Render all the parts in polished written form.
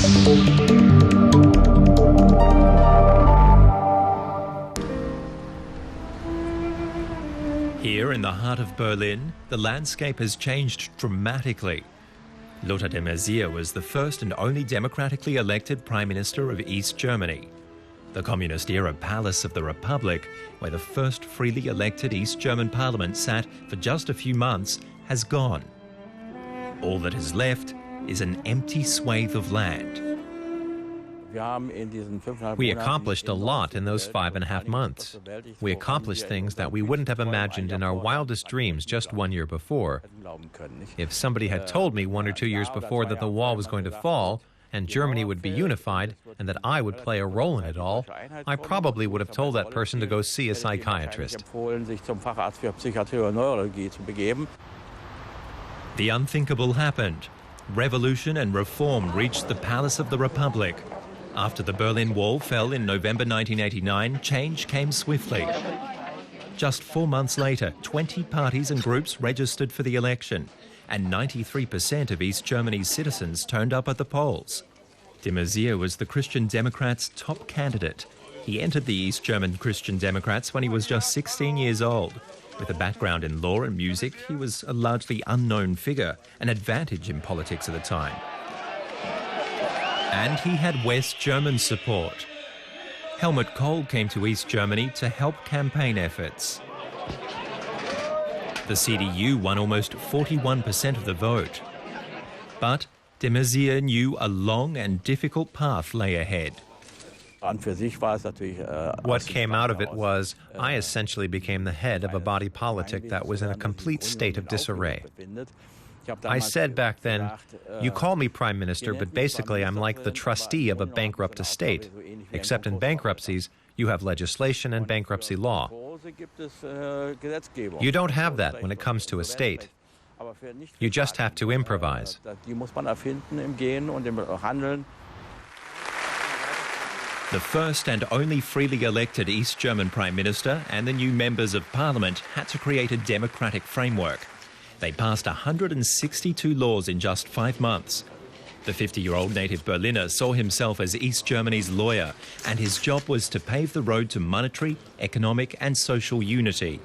Here in the heart of Berlin, the landscape has changed dramatically. Lothar de Maizière was the first and only democratically elected Prime Minister of East Germany. The communist-era Palace of the Republic, where the first freely elected East German parliament sat for just a few months, has gone. All that is left is an empty swathe of land. We accomplished a lot in those 5.5 months. We accomplished things that we wouldn't have imagined in our wildest dreams just 1 year before. If somebody had told me 1 or 2 years before that the wall was going to fall and Germany would be unified and that I would play a role in it all, I probably would have told that person to go see a psychiatrist. The unthinkable happened. Revolution and reform reached the Palace of the Republic. After the Berlin Wall fell in November 1989, change came swiftly. Just 4 months later, 20 parties and groups registered for the election, and 93% of East Germany's citizens turned up at the polls. De Maizière was the Christian Democrats' top candidate. He entered the East German Christian Democrats when he was just 16 years old. With a background in law and music, he was a largely unknown figure, an advantage in politics at the time. And he had West German support. Helmut Kohl came to East Germany to help campaign efforts. The CDU won almost 41% of the vote. But de Maizière knew a long and difficult path lay ahead. What came out of it was I essentially became the head of a body politic that was in a complete state of disarray. I said back then, you call me Prime Minister, but basically I'm like the trustee of a bankrupt estate. Except in bankruptcies, you have legislation and bankruptcy law. You don't have that when it comes to a state. You just have to improvise. The first and only freely elected East German Prime Minister and the new members of Parliament had to create a democratic framework. They passed 162 laws in just 5 months. The 50-year-old native Berliner saw himself as East Germany's lawyer, and his job was to pave the road to monetary, economic and social unity.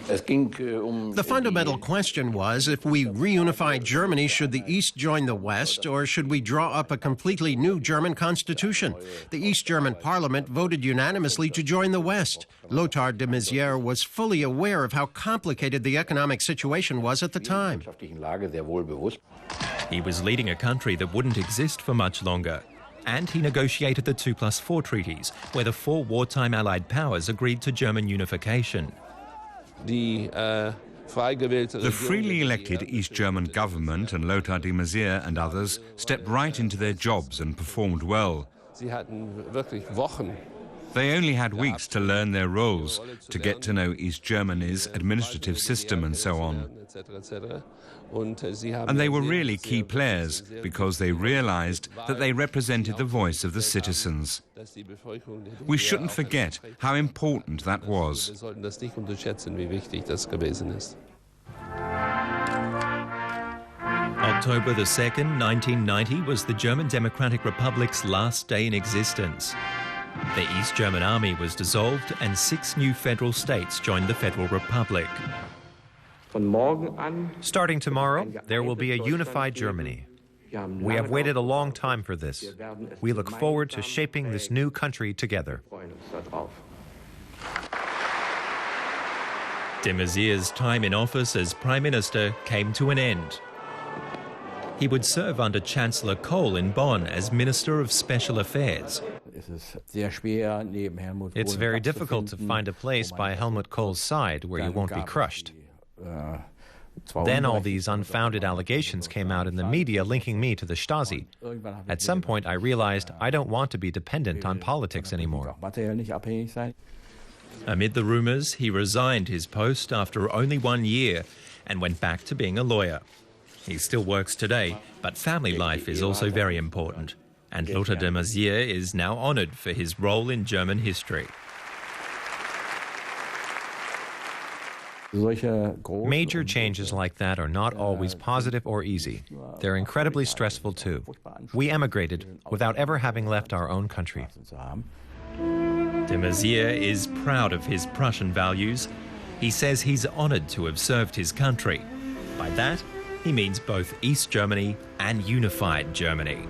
The fundamental question was, if we reunify Germany, should the East join the West, or should we draw up a completely new German constitution? The East German parliament voted unanimously to join the West. Lothar de Maizière was fully aware of how complicated the economic situation was at the time. He was leading a country that wouldn't exist for much longer. And he negotiated the 2+4 treaties, where the 4 wartime Allied powers agreed to German unification. The freely elected East German government and Lothar de Maizière and others stepped right into their jobs and performed well. They only had weeks to learn their roles, to get to know East Germany's administrative system and so on. And they were really key players because they realized that they represented the voice of the citizens. We shouldn't forget how important that was. October the 2nd, 1990 was the German Democratic Republic's last day in existence. The East German army was dissolved and 6 new federal states joined the Federal Republic. Starting tomorrow, there will be a unified Germany. We have waited a long time for this. We look forward to shaping this new country together. De Maizière's time in office as Prime Minister came to an end. He would serve under Chancellor Kohl in Bonn as Minister of Special Affairs. It's very difficult to find a place by Helmut Kohl's side where you won't be crushed. Then all these unfounded allegations came out in the media linking me to the Stasi. At some point I realized I don't want to be dependent on politics anymore. Amid the rumors, he resigned his post after only 1 year and went back to being a lawyer. He still works today, but family life is also very important. And Lothar de Maizière is now honored for his role in German history. Major changes like that are not always positive or easy. They're incredibly stressful too. We emigrated without ever having left our own country. De Maizière is proud of his Prussian values. He says he's honoured to have served his country. By that, he means both East Germany and unified Germany.